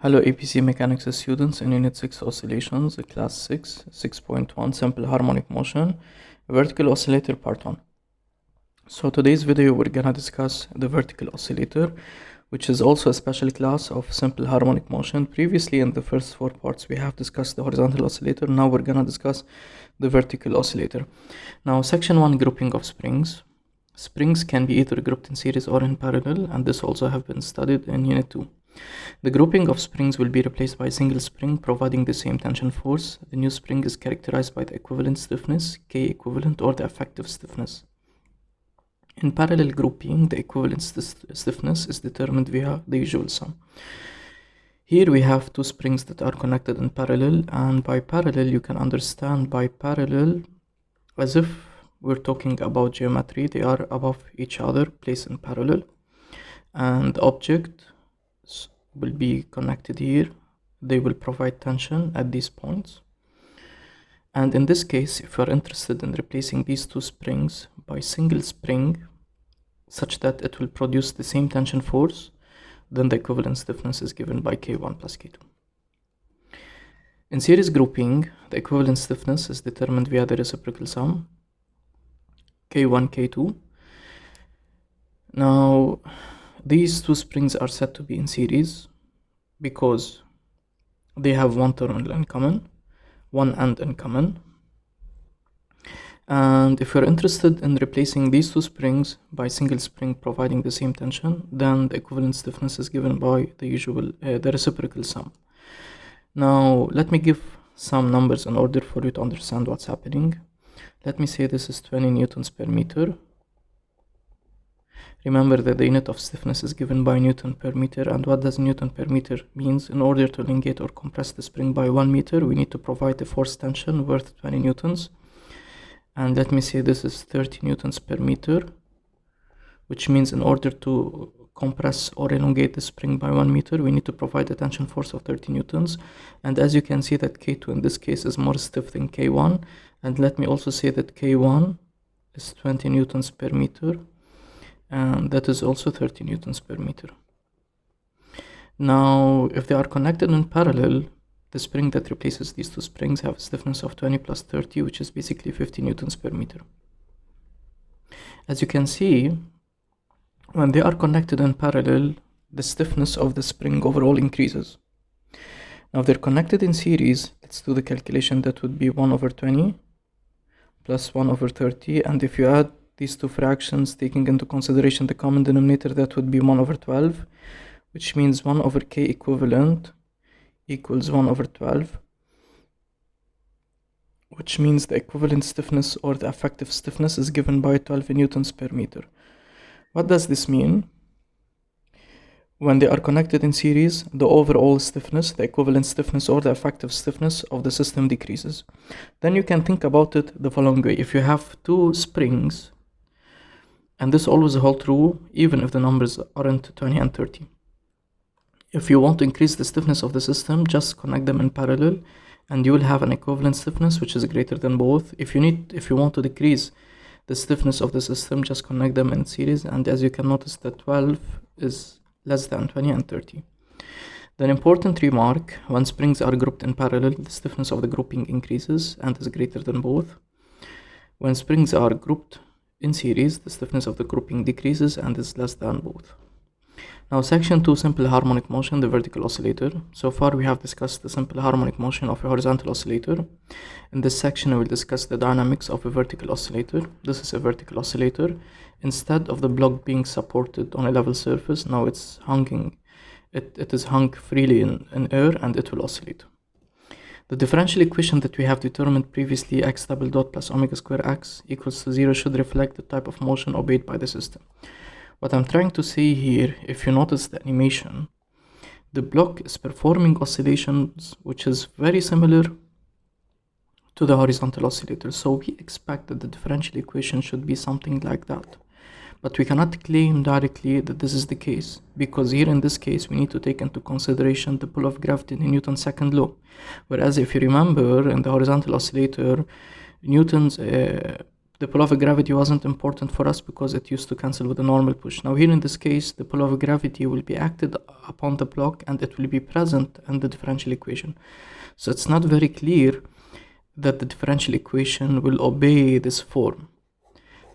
Hello APC Mechanics students in Unit 6 Oscillations, Class 6, 6.1 Simple Harmonic Motion, Vertical Oscillator Part 1. So today's video we're gonna discuss the vertical oscillator, which is also a special class of simple harmonic motion. Previously in the first 4 parts we have discussed the horizontal oscillator. Now we're gonna discuss the vertical oscillator. Now section 1, grouping of springs. Springs can be either grouped in series or in parallel, and this also have been studied in Unit 2. The grouping of springs will be replaced by a single spring providing the same tension force. The new spring is characterized by the equivalent stiffness, K equivalent, or the effective stiffness. In parallel grouping, the equivalent stiffness is determined via the usual sum. Here we have two springs that are connected in parallel, and by parallel you can understand by parallel as if we're talking about geometry. They are above each other, placed in parallel, and object will be connected here. They will provide tension at these points, and in this case, if you are interested in replacing these two springs by single spring such that it will produce the same tension force, then the equivalent stiffness is given by K1 plus K2. In series grouping, the equivalent stiffness is determined via the reciprocal sum K1 K2. Now these two springs are said to be in series because they have one terminal in common, one end in common. And if you're interested in replacing these two springs by single spring providing the same tension, then the equivalent stiffness is given by the usual, the reciprocal sum. Now let me give some numbers in order for you to understand what's happening. Let me say this is 20 newtons per meter. Remember that the unit of stiffness is given by Newton per meter, and what does Newton per meter means? In order to elongate or compress the spring by 1 meter, we need to provide a force tension worth 20 newtons. And let me say this is 30 newtons per meter, which means in order to compress or elongate the spring by 1 meter, we need to provide a tension force of 30 newtons. And as you can see that K2 in this case is more stiff than K1. And let me also say that K1 is 20 newtons per meter, and that is also 30 newtons per meter. Now, if they are connected in parallel, the spring that replaces these two springs have a stiffness of 20 plus 30, which is basically 50 newtons per meter. As you can see, when they are connected in parallel, the stiffness of the spring overall increases. Now, if they're connected in series, let's do the calculation. That would be 1 over 20 plus 1 over 30, and if you add these two fractions, taking into consideration the common denominator, that would be 1 over 12, which means 1 over K equivalent equals 1 over 12, which means the equivalent stiffness or the effective stiffness is given by 12 newtons per meter. What does this mean? When they are connected in series, the overall stiffness, the equivalent stiffness or the effective stiffness of the system decreases. Then you can think about it the following way. If you have two springs, and this always holds true even if the numbers aren't 20 and 30. If you want to increase the stiffness of the system, just connect them in parallel and you will have an equivalent stiffness which is greater than both. If you want to decrease the stiffness of the system, just connect them in series, and as you can notice that 12 is less than 20 and 30. Then important remark, when springs are grouped in parallel, the stiffness of the grouping increases and is greater than both. When springs are grouped in series, the stiffness of the grouping decreases and is less than both. Now section 2, simple harmonic motion, the vertical oscillator. So far we have discussed the simple harmonic motion of a horizontal oscillator. In this section I will discuss the dynamics of a vertical oscillator. This is a vertical oscillator. Instead of the block being supported on a level surface, now it's hanging. It is hung freely in air and it will oscillate. The differential equation that we have determined previously, x double dot plus omega square x equals to 0, should reflect the type of motion obeyed by the system. What I'm trying to say here, if you notice the animation, the block is performing oscillations which is very similar to the horizontal oscillator. So we expect that the differential equation should be something like that. But we cannot claim directly that this is the case, because here in this case we need to take into consideration the pull of gravity in Newton's second law. Whereas if you remember in the horizontal oscillator, Newton's the pull of gravity wasn't important for us because it used to cancel with the normal push. Now here in this case, the pull of gravity will be acted upon the block and it will be present in the differential equation. So it's not very clear that the differential equation will obey this form.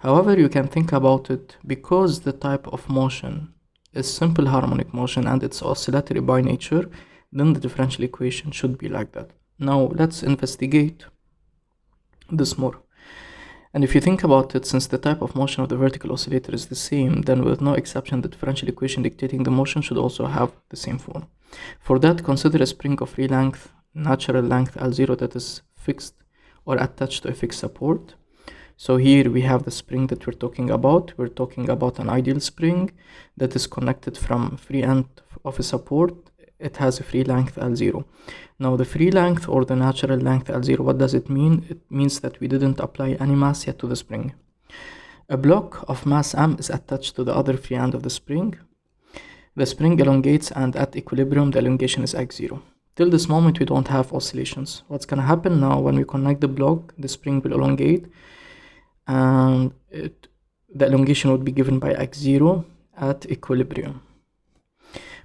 However, you can think about it, because the type of motion is simple harmonic motion and it's oscillatory by nature, then the differential equation should be like that. Now let's investigate this more. And if you think about it, since the type of motion of the vertical oscillator is the same, then with no exception the differential equation dictating the motion should also have the same form. For that, consider a spring of free length, natural length L0, that is fixed or attached to a fixed support. So here we have the spring that we're talking about. We're talking about an ideal spring that is connected from free end of a support. It has a free length L0. Now the free length or the natural length L0, what does it mean? It means that we didn't apply any mass yet to the spring. A block of mass m is attached to the other free end of the spring. The spring elongates, and at equilibrium the elongation is x0. Till this moment we don't have oscillations. What's gonna happen now, when we connect the block, the spring will elongate, and the elongation would be given by x0 at equilibrium.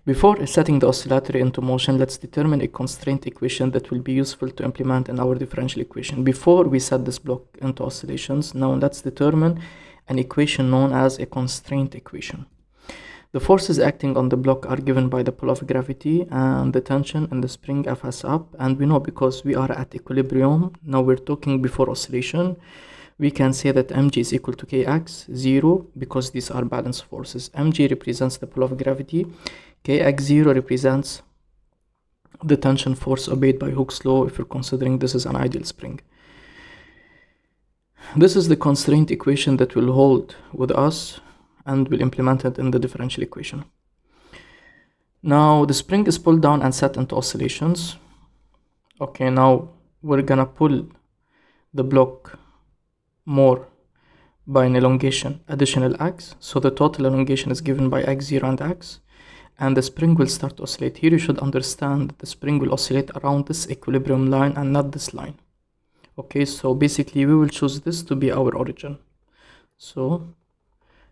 Before setting the oscillatory into motion, let's determine a constraint equation that will be useful to implement in our differential equation. Before we set this block into oscillations, now let's determine an equation known as a constraint equation. The forces acting on the block are given by the pull of gravity and the tension in the spring Fs up, and we know because we are at equilibrium, now we're talking before oscillation, we can say that mg is equal to kx 0 because these are balance forces. Mg represents the pull of gravity, kx0 represents the tension force obeyed by Hooke's law if you're considering this is an ideal spring. This is the constraint equation that will hold with us and will implement it in the differential equation. Now the spring is pulled down and set into oscillations. Okay, now we're gonna pull the block more by an elongation additional x, so the total elongation is given by x0 and x, and the spring will start to oscillate. Here you should understand that the spring will oscillate around this equilibrium line and not this line. Okay, so basically we will choose this to be our origin. So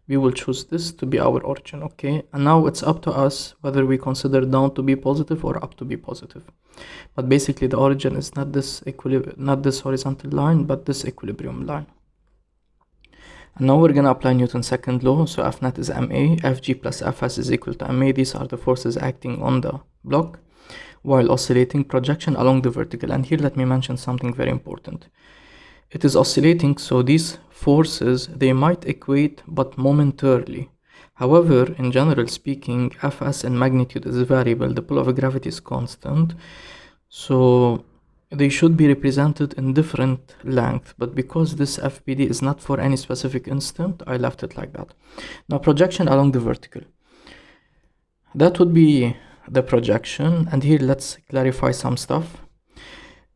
we will choose this to be our origin. Okay, and now it's up to us whether we consider down to be positive or up to be positive. But basically the origin is not this horizontal line, but this equilibrium line. And now we're gonna apply Newton's second law. So F net is ma, Fg plus Fs is equal to ma. These are the forces acting on the block while oscillating, projection along the vertical. And here let me mention something very important. It is oscillating, so these forces, they might equate but momentarily. However, in general speaking, Fs in magnitude is variable, the pull of gravity is constant, so they should be represented in different length, but because this FPD is not for any specific instant, I left it like that. Now projection along the vertical, that would be the projection, and here let's clarify some stuff.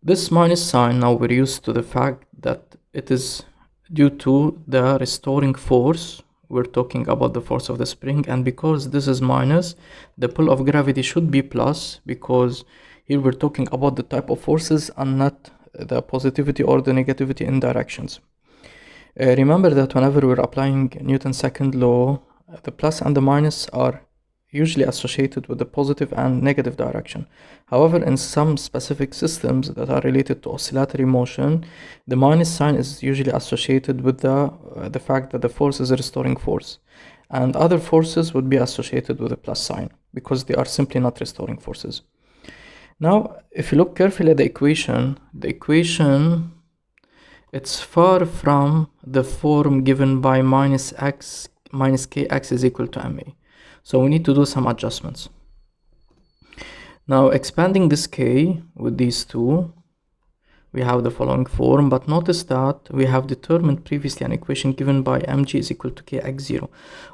This minus sign, now we're used to the fact that it is due to the restoring force. We're talking about the force of the spring, and because this is minus, the pull of gravity should be plus, because here we're talking about the type of forces and not the positivity or the negativity in directions. Remember that whenever we're applying Newton's second law, the plus and the minus are usually associated with the positive and negative direction. However, in some specific systems that are related to oscillatory motion, the minus sign is usually associated with the fact that the force is a restoring force, and other forces would be associated with a plus sign because they are simply not restoring forces. Now, if you look carefully at the equation, it's far from the form given by minus kx is equal to ma. So we need to do some adjustments. Now, expanding this k with these two, we have the following form, but notice that we have determined previously an equation given by mg is equal to kx0.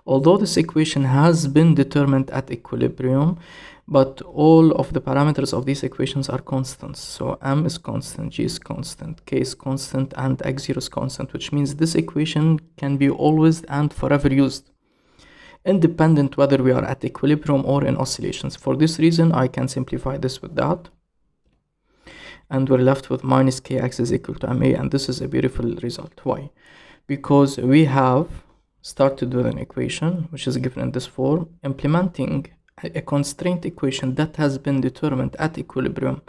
Although this equation has been determined at equilibrium, but all of the parameters of these equations are constants. So m is constant, g is constant, k is constant, and x0 is constant, which means this equation can be always and forever used, independent whether we are at equilibrium or in oscillations. For this reason, I can simplify this with that, and we're left with minus kx is equal to ma, and this is a beautiful result. Why? because we have started with an equation which is given in this form, implementing a constraint equation that has been determined at equilibrium,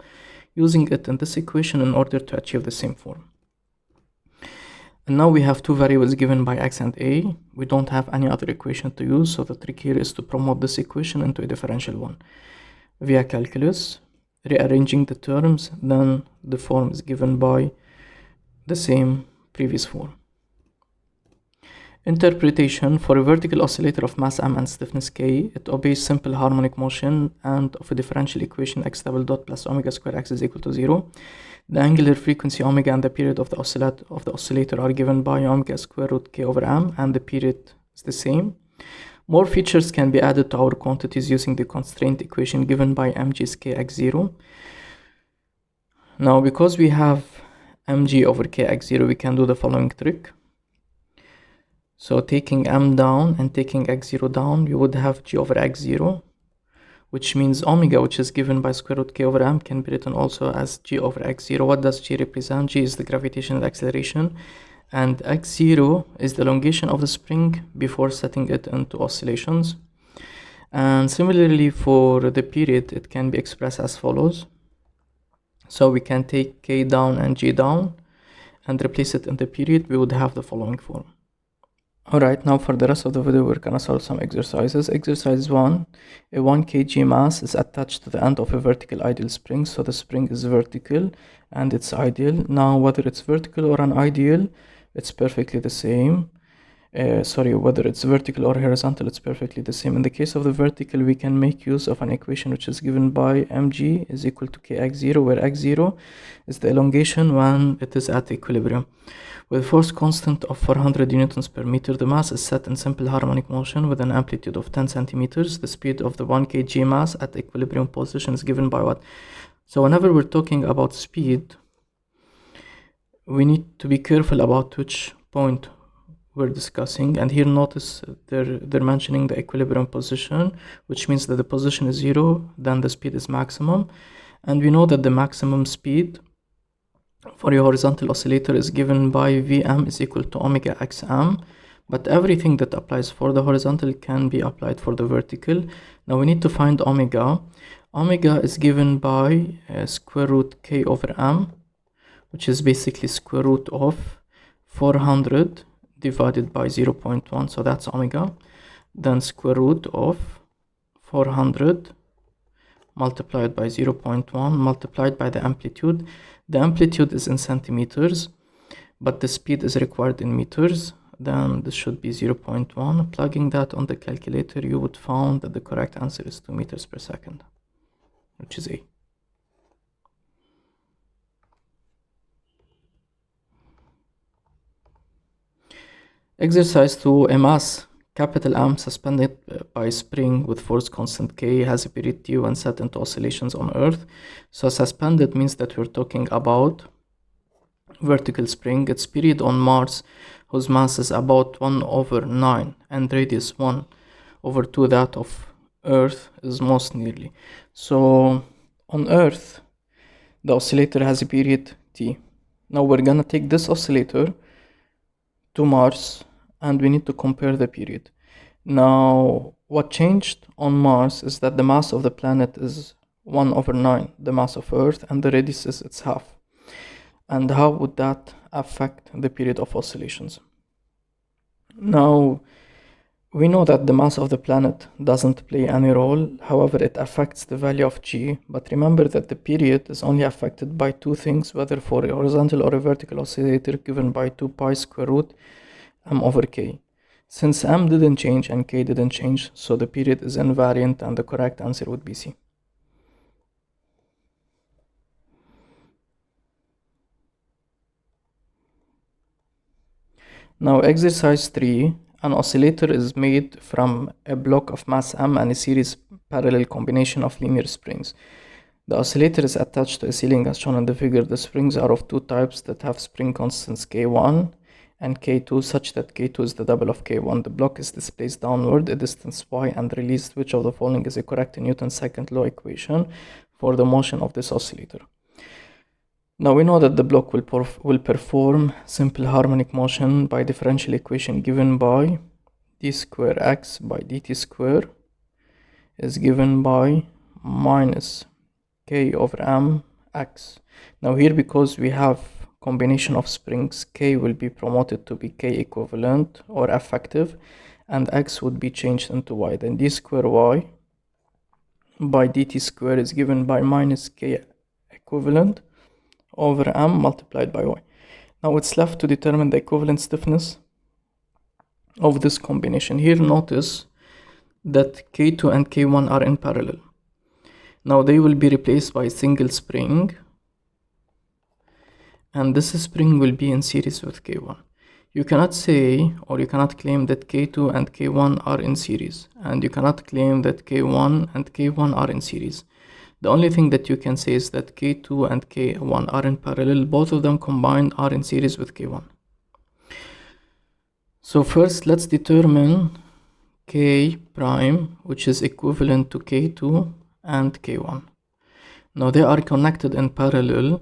using it in this equation in order to achieve the same form. And now we have two variables given by x and a. We don't have any other equation to use, so the trick here is to promote this equation into a differential one. Via calculus, rearranging the terms, then the form is given by the same previous form. Interpretation: for a vertical oscillator of mass m and stiffness k, it obeys simple harmonic motion and of a differential equation x double dot plus omega square x is equal to 0. The angular frequency omega and the period of the oscillator are given by omega square root k over m, and the period is the same. More features can be added to our quantities using the constraint equation given by mg is kx0. Now, because we have mg over kx0, we can do the following trick. So taking m down and taking x0 down, you would have g over x0, which means omega, which is given by square root k over m, can be written also as g over x0. What does g represent? G is the gravitational acceleration, and x0 is the elongation of the spring before setting it into oscillations. And similarly for the period, it can be expressed as follows. So we can take k down and g down and replace it in the period. We would have the following form. Alright, now for the rest of the video we're gonna solve some exercises. Exercise 1. A 1 kg mass is attached to the end of a vertical ideal spring, so the spring is vertical and it's ideal. Now whether it's vertical or an ideal, it's perfectly the same. Whether it's vertical or horizontal, it's perfectly the same. In the case of the vertical, we can make use of an equation which is given by mg is equal to kx0, where x0 is the elongation when it is at equilibrium. With force constant of 400 newtons per meter, the mass is set in simple harmonic motion with an amplitude of 10 centimeters. The speed of the 1 kg mass at equilibrium position is given by what? So whenever we're talking about speed, we need to be careful about which point we're discussing. And here notice they're mentioning the equilibrium position, which means that the position is 0, then the speed is maximum. And we know that the maximum speed for a horizontal oscillator is given by Vm is equal to omega xm, but everything that applies for the horizontal can be applied for the vertical. Now we need to find omega. Omega is given by square root k over m, which is basically square root of 400 divided by 0.1, so that's omega. Then square root of 400 multiplied by 0.1 multiplied by the amplitude. The amplitude is in centimeters, but the speed is required in meters. Then this should be 0.1. Plugging that on the calculator, you would find that the correct answer is 2 meters per second, which is A. Exercise 2. A mass capital M suspended by spring with force constant K has a period T when set into oscillations on Earth. So suspended means that we're talking about vertical spring. Its period on Mars, whose mass is about 1 over 9 and radius 1 over 2 that of Earth, is most nearly. So on Earth, the oscillator has a period T. Now we're gonna take this oscillator to Mars and we need to compare the period. Now what changed on Mars is that the mass of the planet is 1 over 9 the mass of Earth, and the radius is its half. And how would that affect the period of oscillations? Now we know that the mass of the planet doesn't play any role, however it affects the value of g, but remember that the period is only affected by two things, whether for a horizontal or a vertical oscillator, given by 2 pi square root m over k. Since m didn't change and k didn't change, so the period is invariant and the correct answer would be C. Now exercise 3. An oscillator is made from a block of mass m and a series parallel combination of linear springs. The oscillator is attached to a ceiling as shown in the figure. The springs are of two types that have spring constants k1 and k2 such that k2 is the double of k1. The block is displaced downward a distance y and released. Which of the following is a correct Newton's second law equation for the motion of this oscillator? Now we know that the block will perform simple harmonic motion by differential equation given by d square x by dt square is given by minus k over m x. Now here, because we have combination of springs, k will be promoted to be k equivalent or effective, and x would be changed into y. Then d square y by dt square is given by minus k equivalent over m multiplied by y. Now it's left to determine the equivalent stiffness of this combination. Here notice that K2 and K1 are in parallel. Now they will be replaced by a single spring, and this spring will be in series with K1. You cannot say, or you cannot claim that K2 and K1 are in series, and you cannot claim that K1 and K1 are in series. The only thing that you can say is that K2 and K1 are in parallel. Both of them combined are in series with K1. So first let's determine K prime, which is equivalent to K2 and K1. Now they are connected in parallel.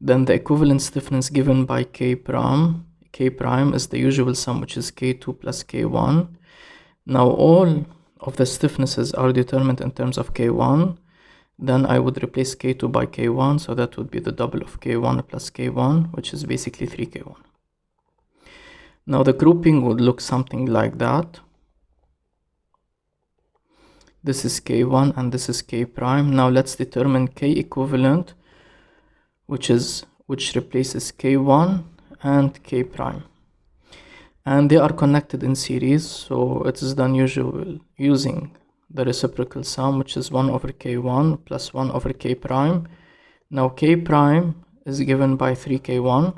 Then the equivalent stiffness given by K prime is the usual sum, which is K2 plus K1. Now all of the stiffnesses are determined in terms of K1. Then I would replace K2 by K1, so that would be the double of K1 plus K1, which is basically 3K1. Now the grouping would look something like that. This is K1 and this is K prime. Now let's determine K equivalent, which replaces K1 and K prime. And they are connected in series, so it is done using the reciprocal sum, which is 1 over K1 plus 1 over K prime. Now K prime is given by 3K1.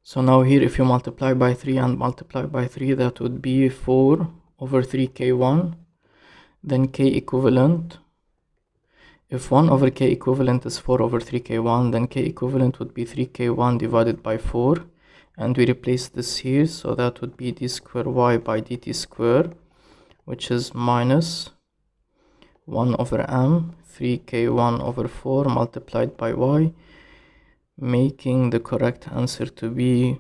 So now here, if you multiply by 3 and multiply by 3, that would be 4 over 3K1. Then K equivalent, if 1 over K equivalent is 4 over 3K1, then K equivalent would be 3K1 divided by 4. And we replace this here, so that would be d square y by dt square, which is minus 1 over m 3K1 over 4 multiplied by y, making the correct answer to be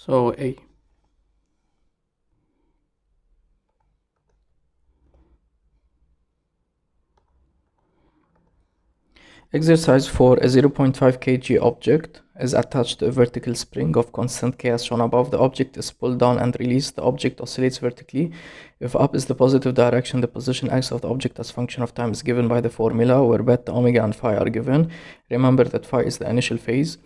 A. Exercise 4. A 0.5 kg object is attached to a vertical spring of constant k as shown above. The object is pulled down and released. The object oscillates vertically. If up is the positive direction, the position x of the object as function of time is given by the formula where beta, omega, and phi are given. Remember that phi is the initial phase.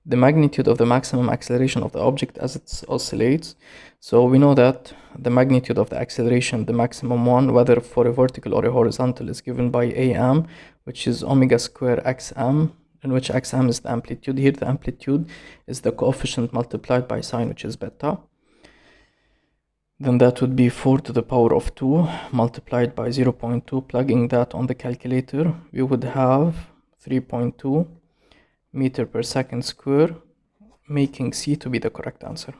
The magnitude of the maximum acceleration of the object as it oscillates. So we know that the magnitude of the acceleration, the maximum one, whether for a vertical or a horizontal, is given by am, which is omega square xm, in which xm is the amplitude. Here the amplitude is the coefficient multiplied by sine, which is beta. Then that would be 4 to the power of 2 multiplied by 0.2. Plugging that on the calculator, we would have 3.2 meter per second square, making C to be the correct answer.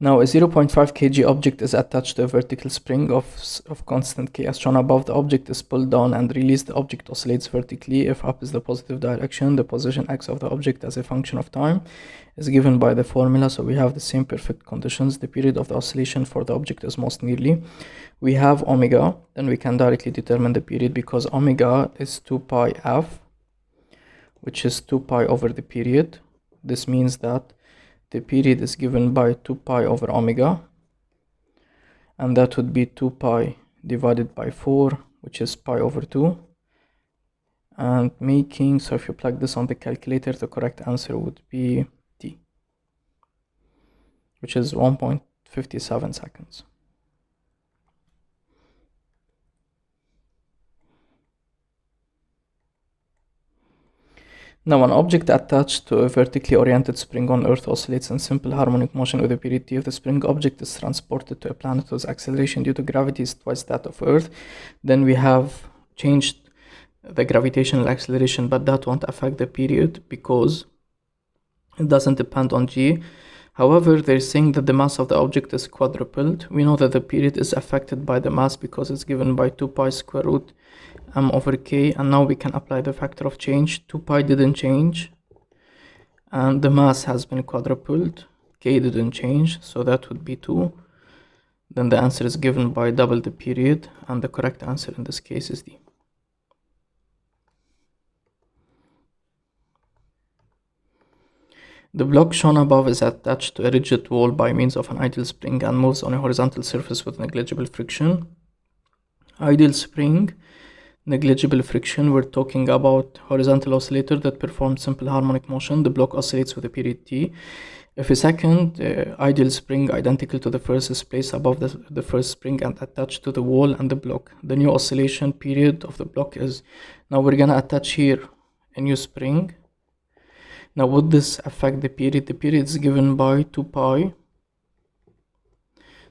Now a 0.5 kg object is attached to a vertical spring of constant k as shown above. The object is pulled down and released. The object oscillates vertically. If up is the positive direction, the position x of the object as a function of time is given by the formula. So we have the same perfect conditions. The period of the oscillation for the object is most nearly. We have omega, then we can directly determine the period because omega is 2 pi f, which is 2 pi over the period. This means that the period is given by 2 pi over omega, and that would be 2 pi divided by 4, which is pi over 2. And so if you plug this on the calculator, the correct answer would be D, which is 1.57 seconds. Now, an object attached to a vertically oriented spring on Earth oscillates in simple harmonic motion with a period t. If the spring object is transported to a planet whose acceleration due to gravity is twice that of Earth, then we have changed the gravitational acceleration, but that won't affect the period because it doesn't depend on g. However, they're saying that the mass of the object is quadrupled. We know that the period is affected by the mass because it's given by 2 pi square root m over k, and now we can apply the factor of change. 2 pi didn't change, and the mass has been quadrupled. K didn't change, so that would be 2. Then the answer is given by double the period, and the correct answer in this case is D. The block shown above is attached to a rigid wall by means of an ideal spring and moves on a horizontal surface with negligible friction. Ideal spring, negligible friction, we're talking about horizontal oscillator that performs simple harmonic motion. The block oscillates with a period t. If a second ideal spring identical to the first is placed above the first spring and attached to the wall and the block, the new oscillation period of the block is, now we're gonna attach here a new spring. Now would this affect the period? The period is given by 2 pi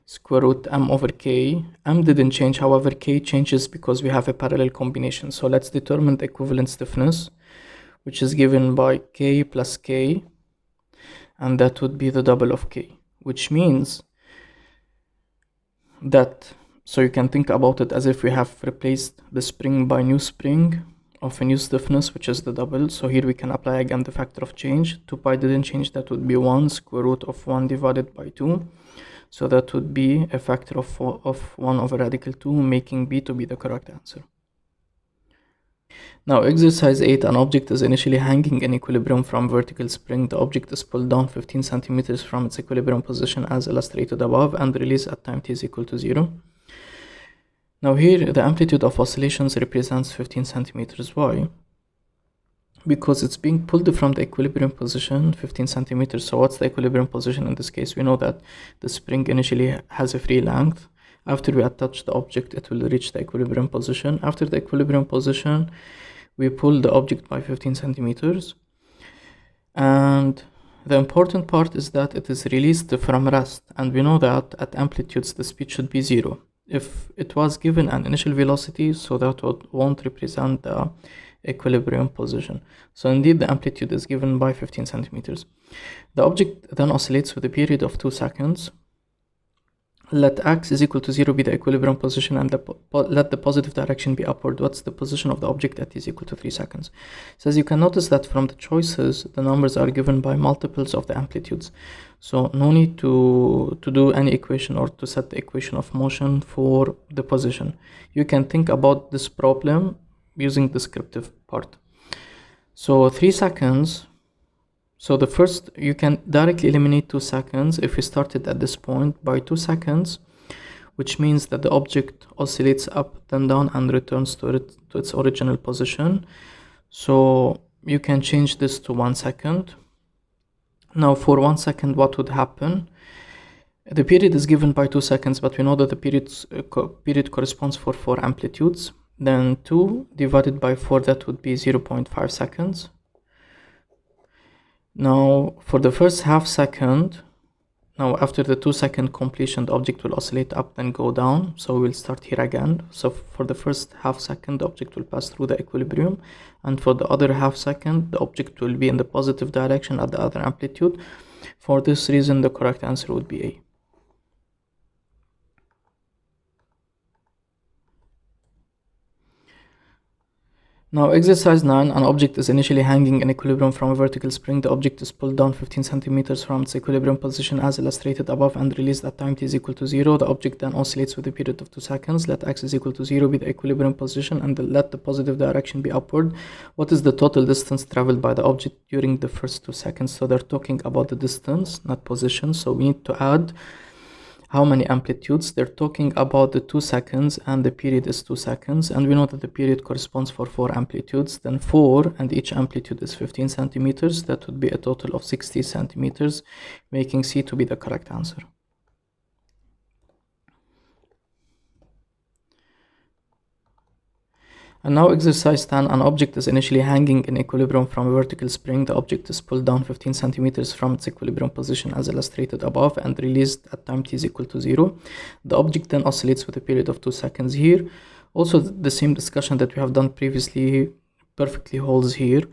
square root m over k. M didn't change, however k changes because we have a parallel combination. So let's determine the equivalent stiffness, which is given by k plus k, and that would be the double of k, which means that, so you can think about it as if we have replaced the spring by new spring of a new stiffness, which is the double. So here we can apply again the factor of change. 2 pi didn't change, that would be 1 square root of 1 divided by 2. So that would be a factor of 1 over radical 2, making B to be the correct answer. Now exercise 8, an object is initially hanging in equilibrium from vertical spring. The object is pulled down 15 centimeters from its equilibrium position as illustrated above and released at time t is equal to 0. Now here the amplitude of oscillations represents 15 centimeters. Why? Because it's being pulled from the equilibrium position 15 centimeters. So what's the equilibrium position in this case? We know that the spring initially has a free length. After we attach the object, it will reach the equilibrium position. After the equilibrium position, we pull the object by 15 centimeters. And the important part is that it is released from rest. And we know that at amplitudes, the speed should be 0. If it was given an initial velocity, so that won't represent the equilibrium position. So indeed the amplitude is given by 15 centimeters. The object then oscillates with a period of 2 seconds. Let x is equal to 0 be the equilibrium position and let the positive direction be upward. What's the position of the object at t is equal to 3 seconds? So as you can notice that from the choices, the numbers are given by multiples of the amplitudes. So no need to do any equation or to set the equation of motion for the position. You can think about this problem using descriptive part. So 3 seconds. So the first, you can directly eliminate 2 seconds if we started at this point by 2 seconds, which means that the object oscillates up then down and returns to its original position. So you can change this to 1 second. Now for 1 second, what would happen? The period is given by 2 seconds, but we know that the period corresponds for 4 amplitudes. Then 2 divided by 4, that would be 0.5 seconds. Now for the first half second, now after the 2 second completion, the object will oscillate up then go down. So we'll start here again. So for the first half second, the object will pass through the equilibrium, and for the other half second, the object will be in the positive direction at the other amplitude. For this reason, the correct answer would be A. Now exercise 9, an object is initially hanging in equilibrium from a vertical spring. The object is pulled down 15 centimeters from its equilibrium position as illustrated above and released at time t is equal to 0. The object then oscillates with a period of 2 seconds. Let x is equal to 0 be the equilibrium position and let the positive direction be upward. What is the total distance traveled by the object during the first 2 seconds? So they're talking about the distance, not position. So we need to add how many amplitudes. They're talking about the 2 seconds and the period is 2 seconds, and we know that the period corresponds for 4 amplitudes. Then 4 and each amplitude is 15 centimeters. That would be a total of 60 centimeters, making C to be the correct answer. And now exercise 10, an object is initially hanging in equilibrium from a vertical spring. The object is pulled down 15 centimeters from its equilibrium position as illustrated above and released at time t is equal to 0. The object then oscillates with a period of 2 seconds here. Also the same discussion that we have done previously perfectly holds here.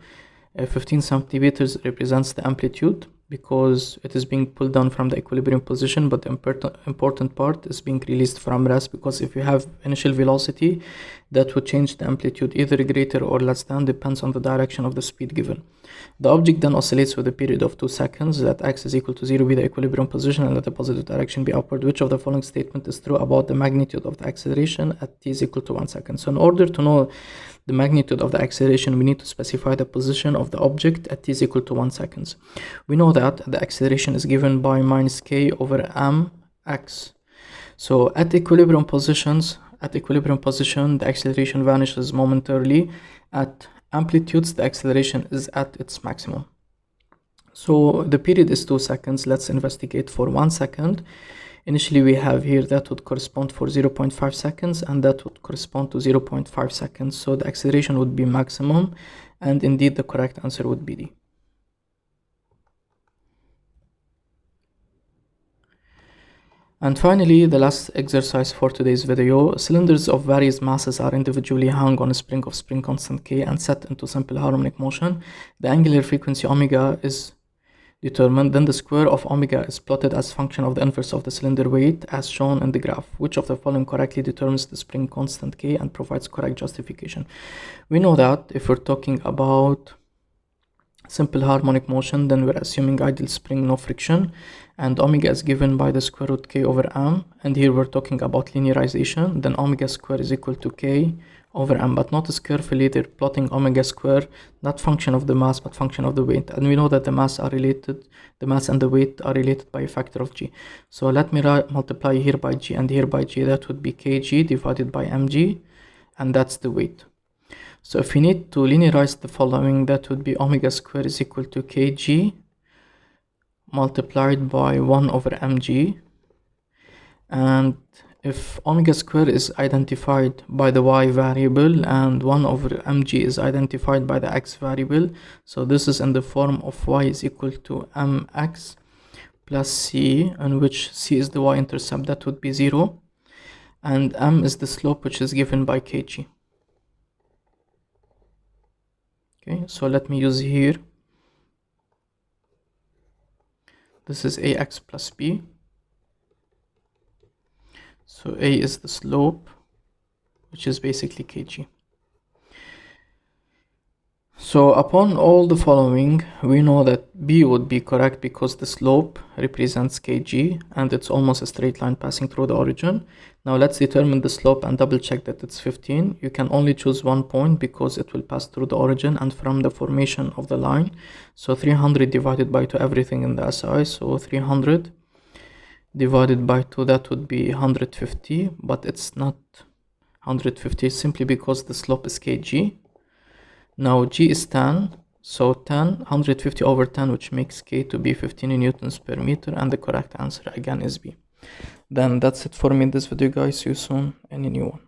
15 centimeters represents the amplitude. because it is being pulled down from the equilibrium position, but the important part is being released from rest, because if you have initial velocity, that would change the amplitude either greater or less than, depends on the direction of the speed given. The object then oscillates with a period of 2 seconds. Let x is equal to 0 be the equilibrium position and let the positive direction be upward. Which of the following statement is true about the magnitude of the acceleration at t is equal to 1 second? So in order to know the magnitude of the acceleration, we need to specify the position of the object at t is equal to 1 seconds. We know that the acceleration is given by minus k over mx. So at equilibrium position, the acceleration vanishes momentarily. At amplitudes, the acceleration is at its maximum. So the period is 2 seconds. Let's investigate for 1 second. Initially, we have here that would correspond for 0.5 seconds, and that would correspond to 0.5 seconds. So the acceleration would be maximum, and indeed the correct answer would be D. And finally, the last exercise for today's video. Cylinders of various masses are individually hung on a spring of spring constant K and set into simple harmonic motion. The angular frequency omega is determined, then the square of omega is plotted as function of the inverse of the cylinder weight as shown in the graph. Which of the following correctly determines the spring constant K and provides correct justification? We know that if we're talking about simple harmonic motion, then we're assuming ideal spring, no friction, and omega is given by the square root k over m, and here we're talking about linearization, then omega square is equal to k over m. But notice carefully they're plotting omega square, not function of the mass but function of the weight, and we know that the mass and the weight are related by a factor of g. So let me multiply here by g and here by g. That would be kg divided by mg, and that's the weight. So if we need to linearize the following, that would be omega square is equal to kg multiplied by 1 over mg, and if omega square is identified by the y variable and 1 over mg is identified by the x variable, so this is in the form of y is equal to mx plus c, in which c is the y-intercept, that would be 0, and m is the slope, which is given by kg. Okay, so let me use here, this is ax plus b. So a is the slope, which is basically kg. So upon all the following, we know that b would be correct because the slope represents kg and it's almost a straight line passing through the origin. Now let's determine the slope and double check that it's 15. You can only choose one point because it will pass through the origin and from the formation of the line. So 300 divided by 2, everything in the SI, so 300 divided by 2, that would be 150, but it's not 150 simply because the slope is kg. Now g is 10, so 150 over 10, which makes k to be 15 newtons per meter, and the correct answer again is B. Then that's it for me in this video, guys. See you soon in a new one.